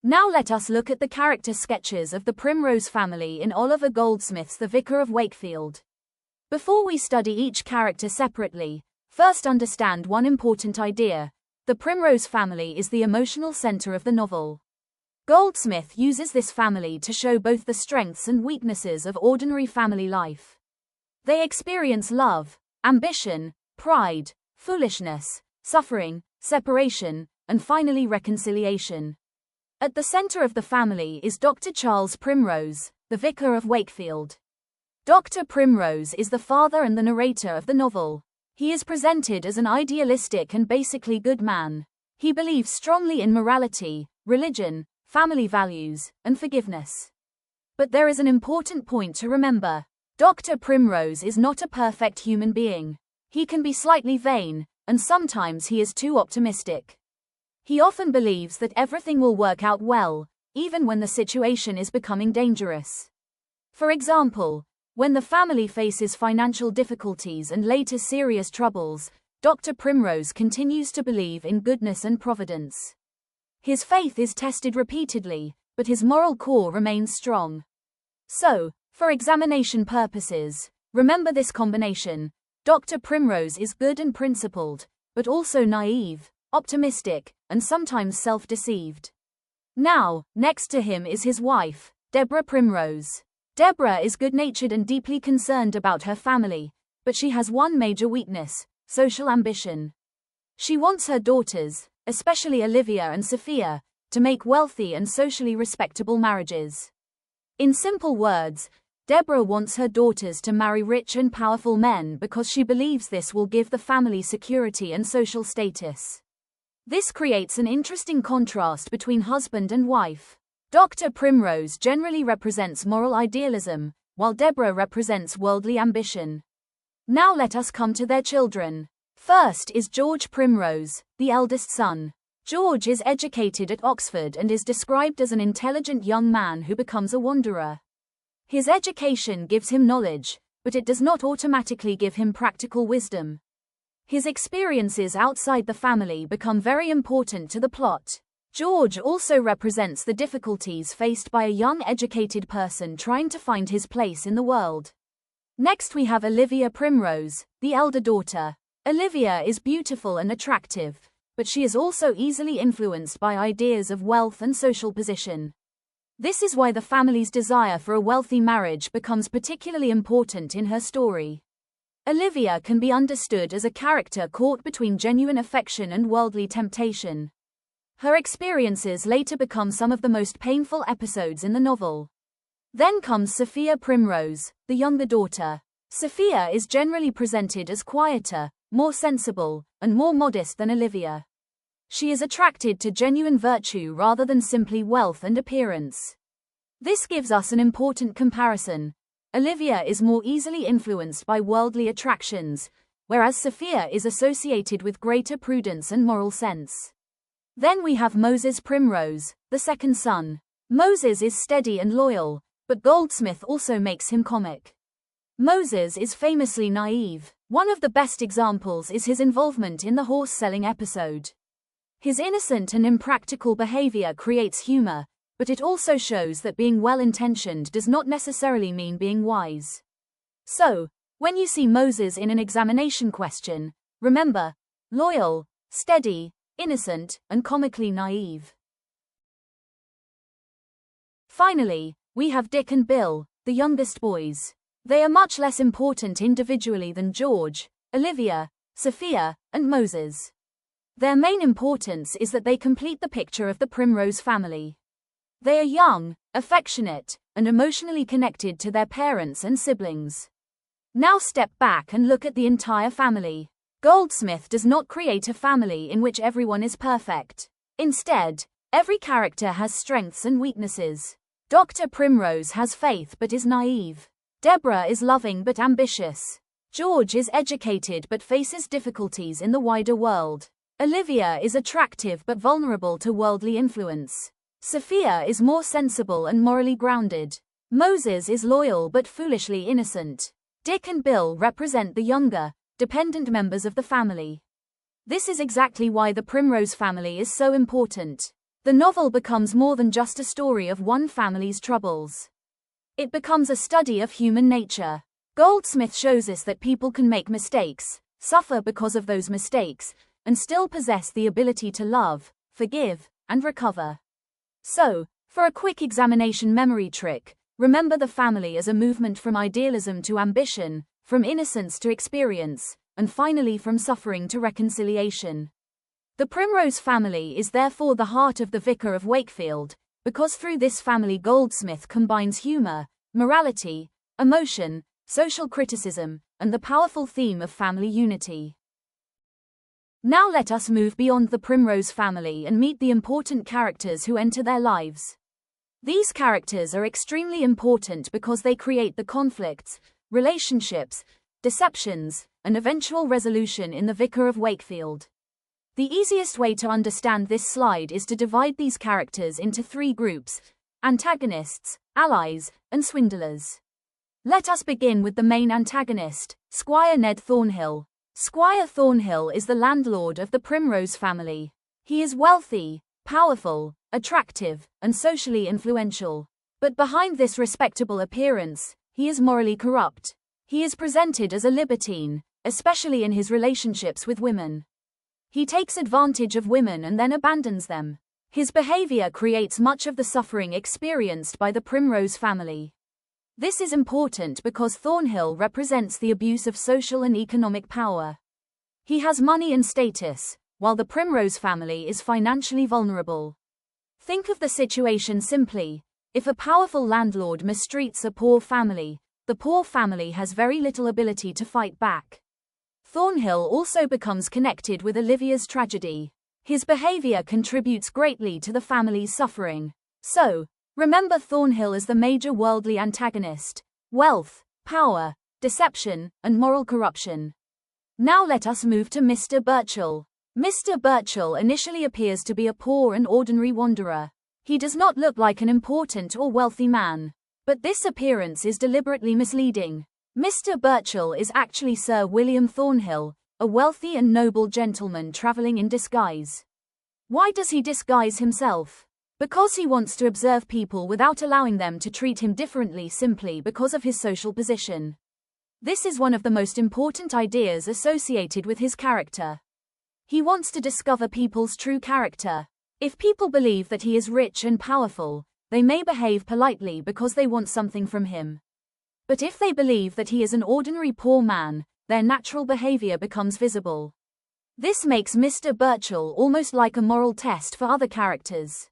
Now let us look at the character sketches of the Primrose family in Oliver Goldsmith's The Vicar of Wakefield. Before we study each character separately, first understand one important idea. The Primrose family is the emotional center of the novel. Goldsmith uses this family to show both the strengths and weaknesses of ordinary family life. They experience love, ambition, pride, foolishness, suffering, separation, and finally reconciliation. At the center of the family is Dr. Charles Primrose, the Vicar of Wakefield. Dr. Primrose is the father and the narrator of the novel. He is presented as an idealistic and basically good man. He believes strongly in morality, religion, family values, and forgiveness. But there is an important point to remember. Dr. Primrose is not a perfect human being. He can be slightly vain, and sometimes he is too optimistic. He often believes that everything will work out well, even when the situation is becoming dangerous. For example, when the family faces financial difficulties and later serious troubles, Dr. Primrose continues to believe in goodness and providence. His faith is tested repeatedly, but his moral core remains strong. So, for examination purposes, remember this combination. Dr. Primrose is good and principled, but also naive, optimistic, and sometimes self-deceived. Now, next to him is his wife, Deborah Primrose. Deborah is good-natured and deeply concerned about her family, but she has one major weakness: social ambition. She wants her daughters, especially Olivia and Sophia, to make wealthy and socially respectable marriages. In simple words, Deborah wants her daughters to marry rich and powerful men because she believes this will give the family security and social status. This creates an interesting contrast between husband and wife. Dr. Primrose generally represents moral idealism, while Deborah represents worldly ambition. Now let us come to their children. First is George Primrose, the eldest son. George is educated at Oxford and is described as an intelligent young man who becomes a wanderer. His education gives him knowledge, but it does not automatically give him practical wisdom. His experiences outside the family become very important to the plot. George also represents the difficulties faced by a young educated person trying to find his place in the world. Next we have Olivia Primrose, the elder daughter. Olivia is beautiful and attractive, but she is also easily influenced by ideas of wealth and social position. This is why the family's desire for a wealthy marriage becomes particularly important in her story. Olivia can be understood as a character caught between genuine affection and worldly temptation. Her experiences later become some of the most painful episodes in the novel. Then comes Sophia Primrose, the younger daughter. Sophia is generally presented as quieter, more sensible, and more modest than Olivia. She is attracted to genuine virtue rather than simply wealth and appearance. This gives us an important comparison. Olivia is more easily influenced by worldly attractions, whereas Sophia is associated with greater prudence and moral sense. Then we have Moses Primrose, the second son. Moses is steady and loyal, but Goldsmith also makes him comic. Moses is famously naive. One of the best examples is his involvement in the horse-selling episode. His innocent and impractical behavior creates humor, but it also shows that being well-intentioned does not necessarily mean being wise. So, when you see Moses in an examination question, remember: loyal, steady, innocent, and comically naive. Finally, we have Dick and Bill, the youngest boys. They are much less important individually than George, Olivia, Sophia, and Moses. Their main importance is that they complete the picture of the Primrose family. They are young, affectionate, and emotionally connected to their parents and siblings. Now step back and look at the entire family. Goldsmith does not create a family in which everyone is perfect. Instead, every character has strengths and weaknesses. Dr. Primrose has faith but is naive. Deborah is loving but ambitious. George is educated but faces difficulties in the wider world. Olivia is attractive but vulnerable to worldly influence. Sophia is more sensible and morally grounded. Moses is loyal but foolishly innocent. Dick and Bill represent the younger, dependent members of the family. This is exactly why the Primrose family is so important. The novel becomes more than just a story of one family's troubles. It becomes a study of human nature. Goldsmith shows us that people can make mistakes, suffer because of those mistakes, and still possess the ability to love, forgive, and recover. So, for a quick examination memory trick, remember the family as a movement from idealism to ambition, from innocence to experience, and finally from suffering to reconciliation. The Primrose family is therefore the heart of the Vicar of Wakefield, because through this family Goldsmith combines humor, morality, emotion, social criticism, and the powerful theme of family unity. Now let us move beyond the Primrose family and meet the important characters who enter their lives. These characters are extremely important because they create the conflicts, relationships, deceptions, and eventual resolution in the Vicar of Wakefield. The easiest way to understand this slide is to divide these characters into three groups: antagonists, allies, and swindlers. Let us begin with the main antagonist, Squire Ned Thornhill. Squire Thornhill is the landlord of the Primrose family. He is wealthy, powerful, attractive, and socially influential. But behind this respectable appearance, he is morally corrupt. He is presented as a libertine, especially in his relationships with women. He takes advantage of women and then abandons them. His behavior creates much of the suffering experienced by the Primrose family. This is important because Thornhill represents the abuse of social and economic power. He has money and status, while the Primrose family is financially vulnerable. Think of the situation simply: if a powerful landlord mistreats a poor family, the poor family has very little ability to fight back. Thornhill also becomes connected with Olivia's tragedy. His behavior contributes greatly to the family's suffering. So, remember Thornhill as the major worldly antagonist: wealth, power, deception, and moral corruption. Now let us move to Mr. Burchell. Mr. Burchell initially appears to be a poor and ordinary wanderer. He does not look like an important or wealthy man. But this appearance is deliberately misleading. Mr. Burchell is actually Sir William Thornhill, a wealthy and noble gentleman traveling in disguise. Why does he disguise himself? Because he wants to observe people without allowing them to treat him differently simply because of his social position. This is one of the most important ideas associated with his character. He wants to discover people's true character. If people believe that he is rich and powerful, they may behave politely because they want something from him. But if they believe that he is an ordinary poor man, their natural behavior becomes visible. This makes Mr. Burchell almost like a moral test for other characters.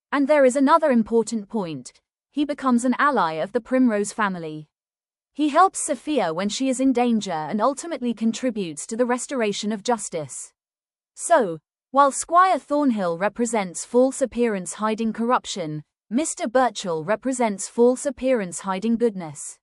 And there is another important point: he becomes an ally of the Primrose family. He helps Sophia when she is in danger and ultimately contributes to the restoration of justice. So, while Squire Thornhill represents false appearance hiding corruption, Mr. Burchell represents false appearance hiding goodness.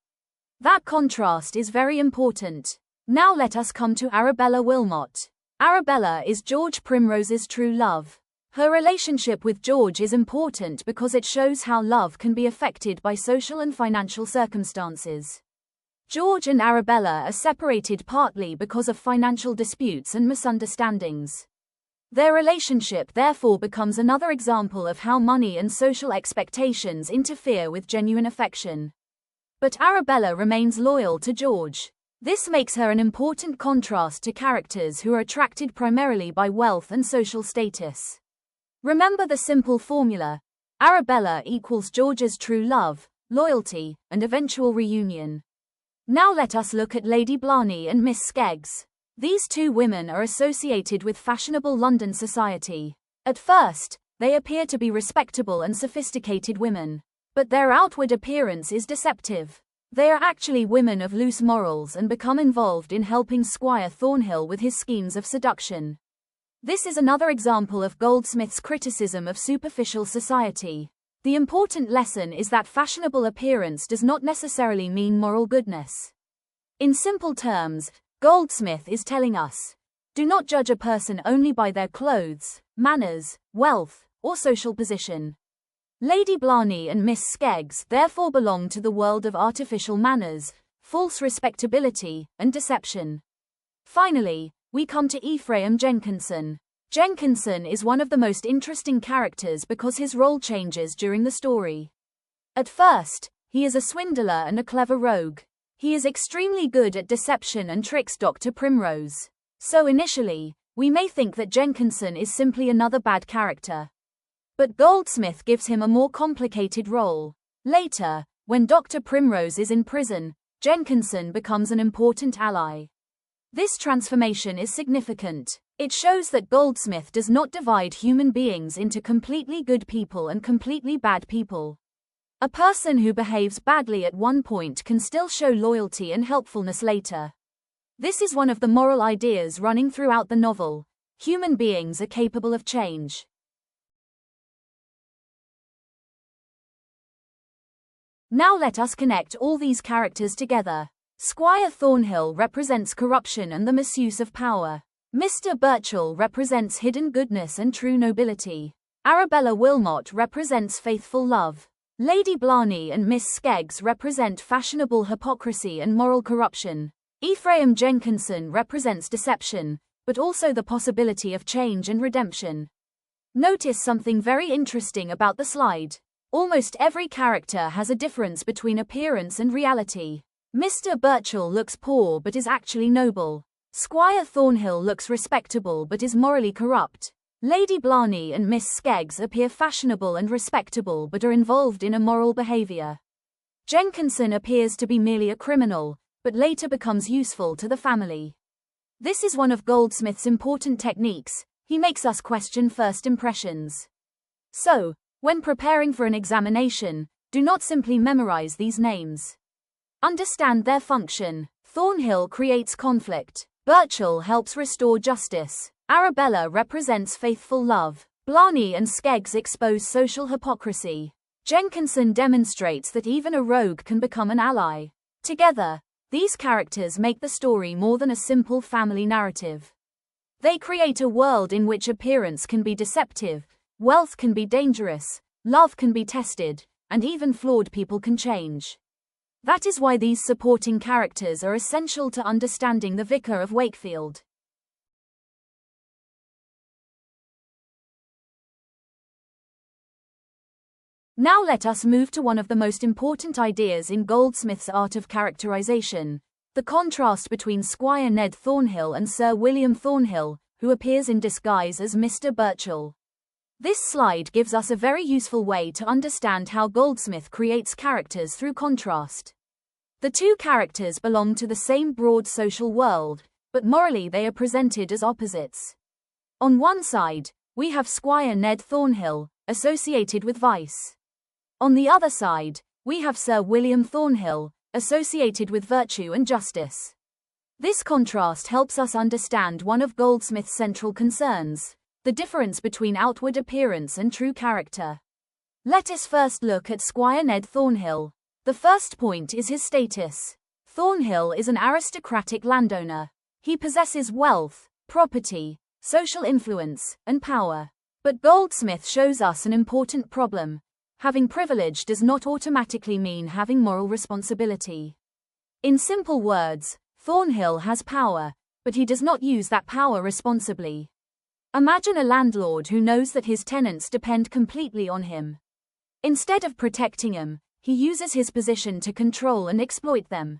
That contrast is very important. Now let us come to Arabella Wilmot. Arabella is George Primrose's true love. Her relationship with George is important because it shows how love can be affected by social and financial circumstances. George and Arabella are separated partly because of financial disputes and misunderstandings. Their relationship therefore becomes another example of how money and social expectations interfere with genuine affection. But Arabella remains loyal to George. This makes her an important contrast to characters who are attracted primarily by wealth and social status. Remember the simple formula: Arabella equals George's true love, loyalty, and eventual reunion. Now let us look at Lady Blarney and Miss Skeggs. These two women are associated with fashionable London society. At first, they appear to be respectable and sophisticated women. But their outward appearance is deceptive. They are actually women of loose morals and become involved in helping Squire Thornhill with his schemes of seduction. This is another example of Goldsmith's criticism of superficial society. The important lesson is that fashionable appearance does not necessarily mean moral goodness. In simple terms, Goldsmith is telling us: do not judge a person only by their clothes, manners, wealth, or social position. Lady Blarney and Miss Skeggs therefore belong to the world of artificial manners, false respectability, and deception. Finally, we come to Ephraim Jenkinson. Jenkinson is one of the most interesting characters because his role changes during the story. At first, he is a swindler and a clever rogue. He is extremely good at deception and tricks Dr. Primrose. So initially, we may think that Jenkinson is simply another bad character. But Goldsmith gives him a more complicated role. Later, when Dr. Primrose is in prison, Jenkinson becomes an important ally. This transformation is significant. It shows that Goldsmith does not divide human beings into completely good people and completely bad people. A person who behaves badly at one point can still show loyalty and helpfulness later. This is one of the moral ideas running throughout the novel. Human beings are capable of change. Now let us connect all these characters together. Squire Thornhill represents corruption and the misuse of power. Mr. Burchell represents hidden goodness and true nobility. Arabella Wilmot represents faithful love. Lady Blarney and Miss Skeggs represent fashionable hypocrisy and moral corruption. Ephraim Jenkinson represents deception, but also the possibility of change and redemption. Notice something very interesting about the slide. Almost every character has a difference between appearance and reality. Mr. Burchell looks poor but is actually noble. Squire Thornhill looks respectable but is morally corrupt. Lady Blarney and Miss Skeggs appear fashionable and respectable but are involved in immoral behavior. Jenkinson appears to be merely a criminal, but later becomes useful to the family. This is one of Goldsmith's important techniques. He makes us question first impressions. So, when preparing for an examination, do not simply memorize these names. Understand their function. Thornhill creates conflict. Burchell helps restore justice. Arabella represents faithful love. Blarney and Skeggs expose social hypocrisy. Jenkinson demonstrates that even a rogue can become an ally. Together, these characters make the story more than a simple family narrative. They create a world in which appearance can be deceptive, wealth can be dangerous, love can be tested, and even flawed people can change. That is why these supporting characters are essential to understanding the Vicar of Wakefield. Now let us move to one of the most important ideas in Goldsmith's art of characterization, the contrast between Squire Ned Thornhill and Sir William Thornhill, who appears in disguise as Mr. Burchell. This slide gives us a very useful way to understand how Goldsmith creates characters through contrast. The two characters belong to the same broad social world, but morally they are presented as opposites. On one side, we have Squire Ned Thornhill, associated with vice. On the other side, we have Sir William Thornhill, associated with virtue and justice. This contrast helps us understand one of Goldsmith's central concerns, the difference between outward appearance and true character. Let us first look at Squire Ned Thornhill. The first point is his status. Thornhill is an aristocratic landowner. He possesses wealth, property, social influence, and power. But Goldsmith shows us an important problem. Having privilege does not automatically mean having moral responsibility. In simple words, Thornhill has power, but he does not use that power responsibly. Imagine a landlord who knows that his tenants depend completely on him. Instead of protecting them, he uses his position to control and exploit them.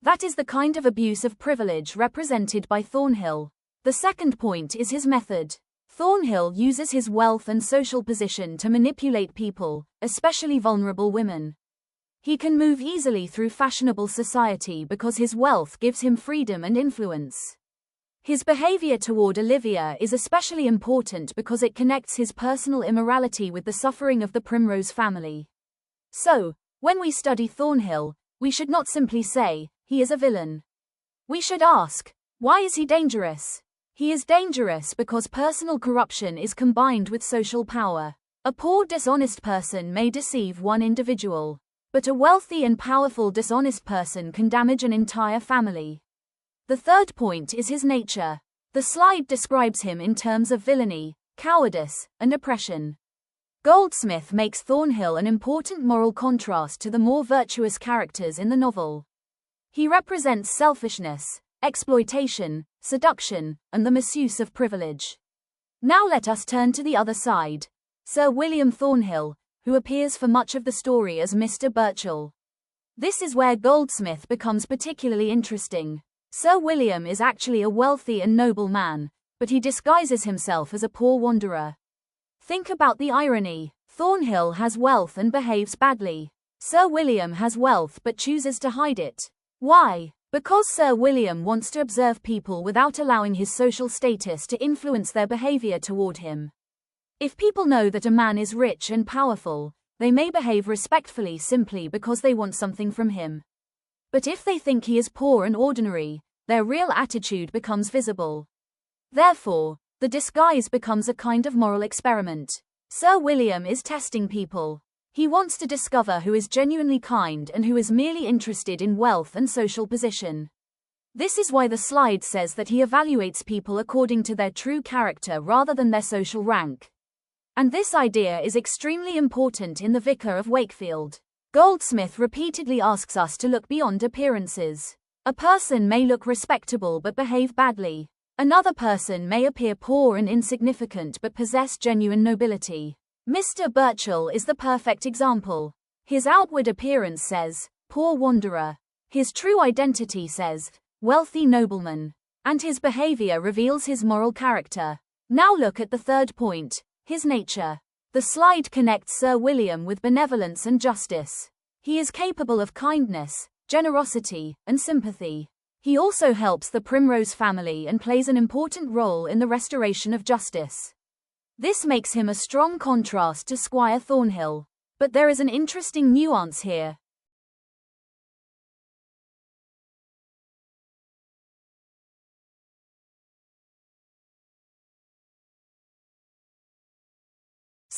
That is the kind of abuse of privilege represented by Thornhill. The second point is his method. Thornhill uses his wealth and social position to manipulate people, especially vulnerable women. He can move easily through fashionable society because his wealth gives him freedom and influence. His behavior toward Olivia is especially important because it connects his personal immorality with the suffering of the Primrose family. So, when we study Thornhill, we should not simply say, he is a villain. We should ask, why is he dangerous? He is dangerous because personal corruption is combined with social power. A poor, dishonest person may deceive one individual, but a wealthy and powerful dishonest person can damage an entire family. The third point is his nature. The slide describes him in terms of villainy, cowardice, and oppression. Goldsmith makes Thornhill an important moral contrast to the more virtuous characters in the novel. He represents selfishness, exploitation, seduction, and the misuse of privilege. Now let us turn to the other side. Sir William Thornhill, who appears for much of the story as Mr. Burchell. This is where Goldsmith becomes particularly interesting. Sir William is actually a wealthy and noble man, but he disguises himself as a poor wanderer. Think about the irony. Thornhill has wealth and behaves badly. Sir William has wealth but chooses to hide it. Why? Because Sir William wants to observe people without allowing his social status to influence their behavior toward him. If people know that a man is rich and powerful, they may behave respectfully simply because they want something from him. But if they think he is poor and ordinary, their real attitude becomes visible. Therefore, the disguise becomes a kind of moral experiment. Sir William is testing people. He wants to discover who is genuinely kind and who is merely interested in wealth and social position. This is why the slide says that he evaluates people according to their true character rather than their social rank. And this idea is extremely important in The Vicar of Wakefield. Goldsmith repeatedly asks us to look beyond appearances. A person may look respectable but behave badly. Another person may appear poor and insignificant but possess genuine nobility. Mr. Burchell is the perfect example. His outward appearance says, poor wanderer. His true identity says, wealthy nobleman. And his behavior reveals his moral character. Now look at the third point, his nature. The slide connects Sir William with benevolence and justice. He is capable of kindness, generosity, and sympathy. He also helps the Primrose family and plays an important role in the restoration of justice. This makes him a strong contrast to Squire Thornhill. But there is an interesting nuance here.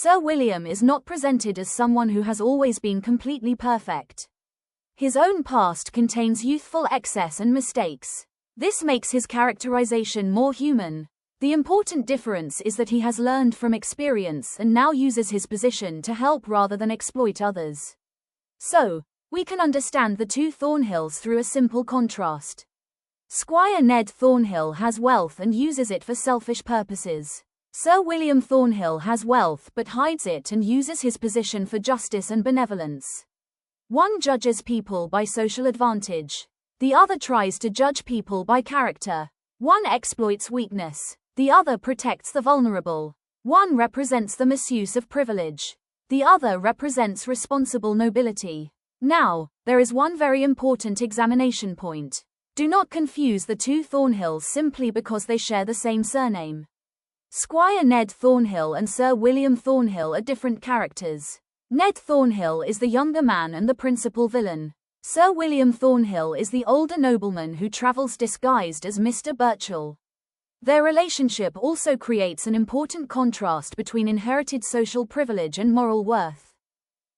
Sir William is not presented as someone who has always been completely perfect. His own past contains youthful excess and mistakes. This makes his characterization more human. The important difference is that he has learned from experience and now uses his position to help rather than exploit others. So, we can understand the two Thornhills through a simple contrast. Squire Ned Thornhill has wealth and uses it for selfish purposes. Sir William Thornhill has wealth but hides it and uses his position for justice and benevolence. One judges people by social advantage. The other tries to judge people by character. One exploits weakness. The other protects the vulnerable. One represents the misuse of privilege. The other represents responsible nobility. Now, there is one very important examination point. Do not confuse the two Thornhills simply because they share the same surname. Squire Ned Thornhill and Sir William Thornhill are different characters. Ned Thornhill is the younger man and the principal villain. Sir William Thornhill is the older nobleman who travels disguised as Mr. Burchell. Their relationship also creates an important contrast between inherited social privilege and moral worth.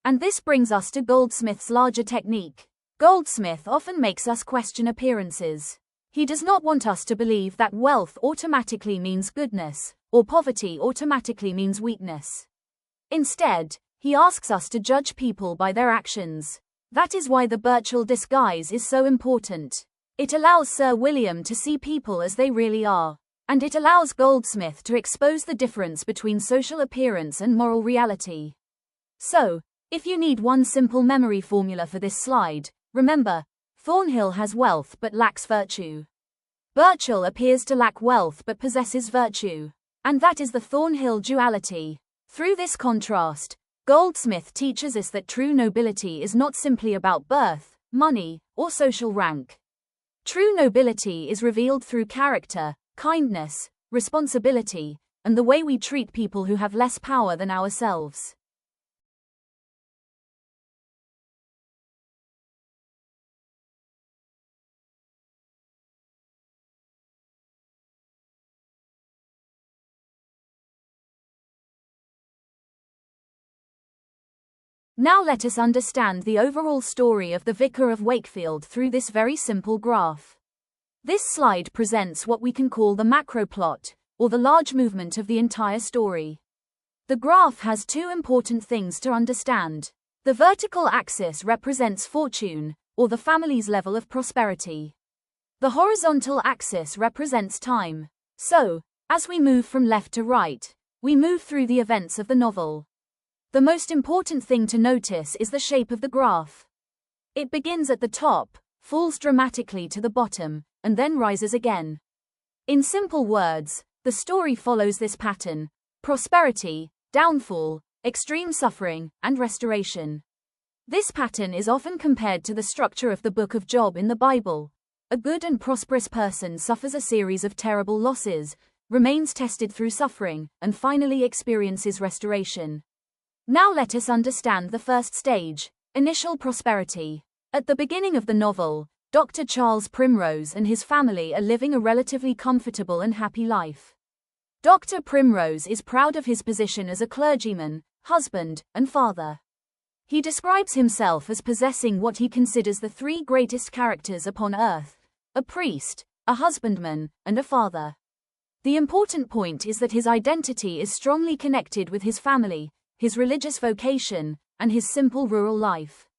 And this brings us to Goldsmith's larger technique. Goldsmith often makes us question appearances. He does not want us to believe that wealth automatically means goodness, or poverty automatically means weakness. Instead, he asks us to judge people by their actions. That is why the Burchell disguise is so important. It allows Sir William to see people as they really are. And it allows Goldsmith to expose the difference between social appearance and moral reality. So, if you need one simple memory formula for this slide, remember, Thornhill has wealth but lacks virtue. Burchell appears to lack wealth but possesses virtue. And that is the Thornhill duality. Through this contrast, Goldsmith teaches us that true nobility is not simply about birth, money, or social rank. True nobility is revealed through character, kindness, responsibility, and the way we treat people who have less power than ourselves. Now let us understand the overall story of the Vicar of Wakefield through this very simple graph. This slide presents what we can call the macro plot, or the large movement of the entire story. The graph has two important things to understand. The vertical axis represents fortune, or the family's level of prosperity. The horizontal axis represents time. So, As we move from left to right, we move through the events of the novel. The most important thing to notice is the shape of the graph. It begins at the top, falls dramatically to the bottom, and then rises again. In simple words, the story follows this pattern: prosperity, downfall, extreme suffering, and restoration. This pattern is often compared to the structure of the book of Job in the Bible. A good and prosperous person suffers a series of terrible losses, remains tested through suffering, and finally experiences restoration. Now let us understand the first stage: initial prosperity. At the beginning of the novel, Dr. Charles Primrose and his family are living a relatively comfortable and happy life. Dr. Primrose is proud of his position as a clergyman, husband, and father. He describes himself as possessing what he considers the three greatest characters upon earth: a priest, a husbandman, and a father. The important point is that his identity is strongly connected with his family, his religious vocation, and his simple rural life.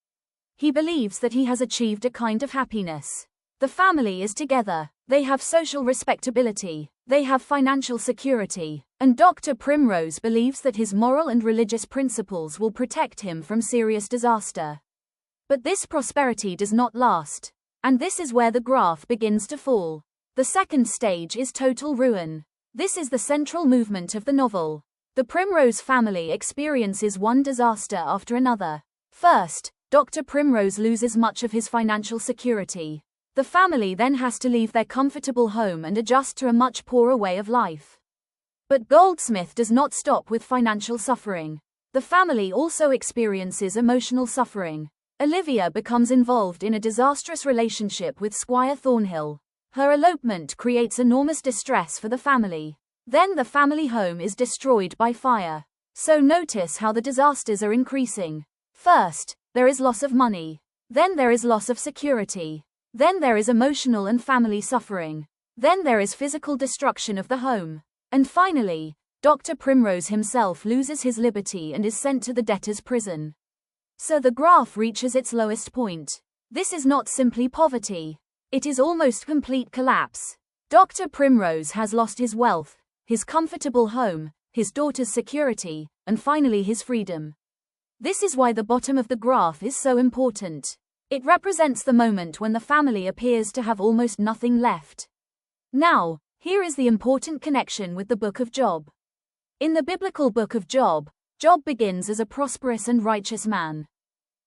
He believes that he has achieved a kind of happiness. The family is together, they have social respectability, they have financial security, and Dr. Primrose believes that his moral and religious principles will protect him from serious disaster. But this prosperity does not last, and this is where the graph begins to fall. The second stage is total ruin. This is the central movement of the novel. The Primrose family experiences one disaster after another. First, Dr. Primrose loses much of his financial security. The family then has to leave their comfortable home and adjust to a much poorer way of life. But Goldsmith does not stop with financial suffering. The family also experiences emotional suffering. Olivia becomes involved in a disastrous relationship with Squire Thornhill. Her elopement creates enormous distress for the family. Then the family home is destroyed by fire. So notice how the disasters are increasing. First, there is loss of money. Then there is loss of security. Then there is emotional and family suffering. Then there is physical destruction of the home. And finally, Dr. Primrose himself loses his liberty and is sent to the debtor's prison. So the graph reaches its lowest point. This is not simply poverty. It is almost complete collapse. Dr. Primrose has lost his wealth, his comfortable home, his daughter's security, and finally his freedom. This is why the bottom of the graph is so important. It represents the moment when the family appears to have almost nothing left. Now, here is the important connection with the book of Job. In the biblical book of Job, Job begins as a prosperous and righteous man.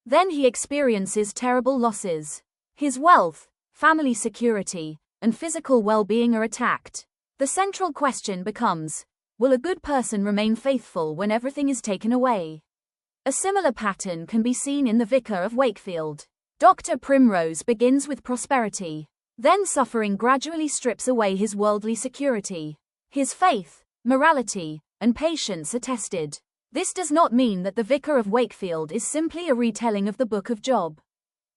Then he experiences terrible losses. His wealth, family security, and physical well-being are attacked. The central question becomes, will a good person remain faithful when everything is taken away? A similar pattern can be seen in the Vicar of Wakefield. Dr. Primrose begins with prosperity. Then suffering gradually strips away his worldly security. His faith, morality, and patience are tested. This does not mean that the Vicar of Wakefield is simply a retelling of the book of Job.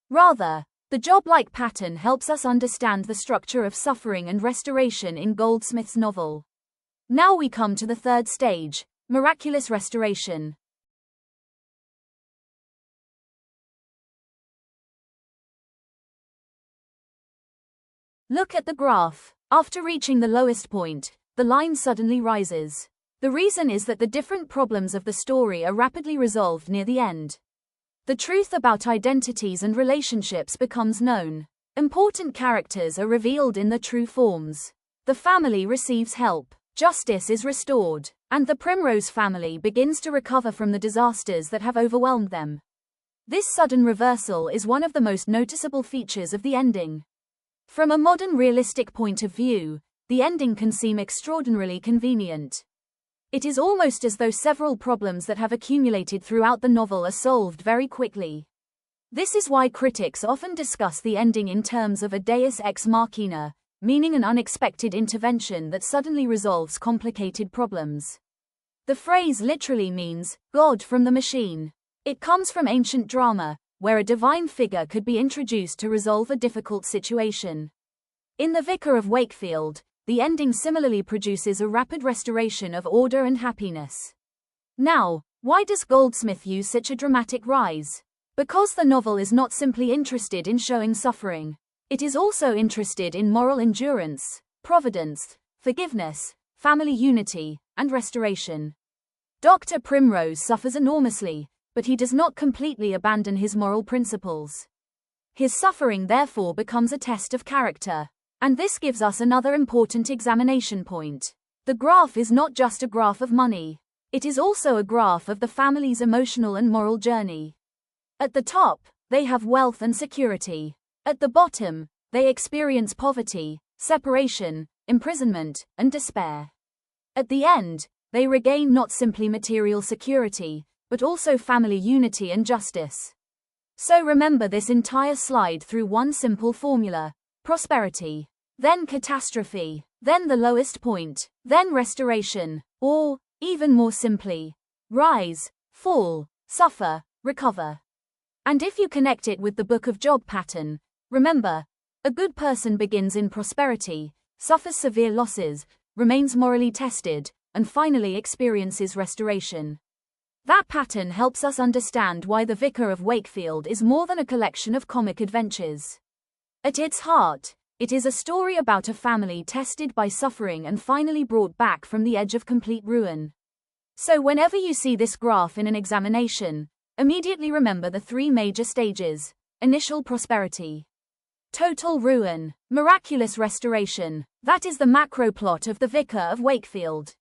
Rather, the Job-like pattern helps us understand the structure of suffering and restoration in Goldsmith's novel. Now we come to the third stage: miraculous restoration. Look at the graph. After reaching the lowest point, the line suddenly rises. The reason is that the different problems of the story are rapidly resolved near the end. The truth about identities and relationships becomes known. Important characters are revealed in their true forms. The family receives help, justice is restored, and the Primrose family begins to recover from the disasters that have overwhelmed them. This sudden reversal is one of the most noticeable features of the ending. From a modern realistic point of view, the ending can seem extraordinarily convenient. It is almost as though several problems that have accumulated throughout the novel are solved very quickly. This is why critics often discuss the ending in terms of a deus ex machina, meaning an unexpected intervention that suddenly resolves complicated problems. The phrase literally means, God from the machine. It comes from ancient drama, where a divine figure could be introduced to resolve a difficult situation. In the Vicar of Wakefield, the ending similarly produces a rapid restoration of order and happiness. Now, why does Goldsmith use such a dramatic rise? Because the novel is not simply interested in showing suffering. It is also interested in moral endurance, providence, forgiveness, family unity, and restoration. Dr. Primrose suffers enormously, but he does not completely abandon his moral principles. His suffering therefore becomes a test of character. And this gives us another important examination point. The graph is not just a graph of money. It is also a graph of the family's emotional and moral journey. At the top, they have wealth and security. At the bottom, they experience poverty, separation, imprisonment, and despair. At the end, they regain not simply material security, but also family unity and justice. So remember this entire slide through one simple formula: prosperity, then catastrophe, then the lowest point, then restoration, or, even more simply, rise, fall, suffer, recover. And if you connect it with the Book of Job pattern, remember, a good person begins in prosperity, suffers severe losses, remains morally tested, and finally experiences restoration. That pattern helps us understand why the Vicar of Wakefield is more than a collection of comic adventures. At its heart, it is a story about a family tested by suffering and finally brought back from the edge of complete ruin. So whenever you see this graph in an examination, immediately remember the three major stages: initial prosperity, total ruin, miraculous restoration. That is the macro plot of the Vicar of Wakefield.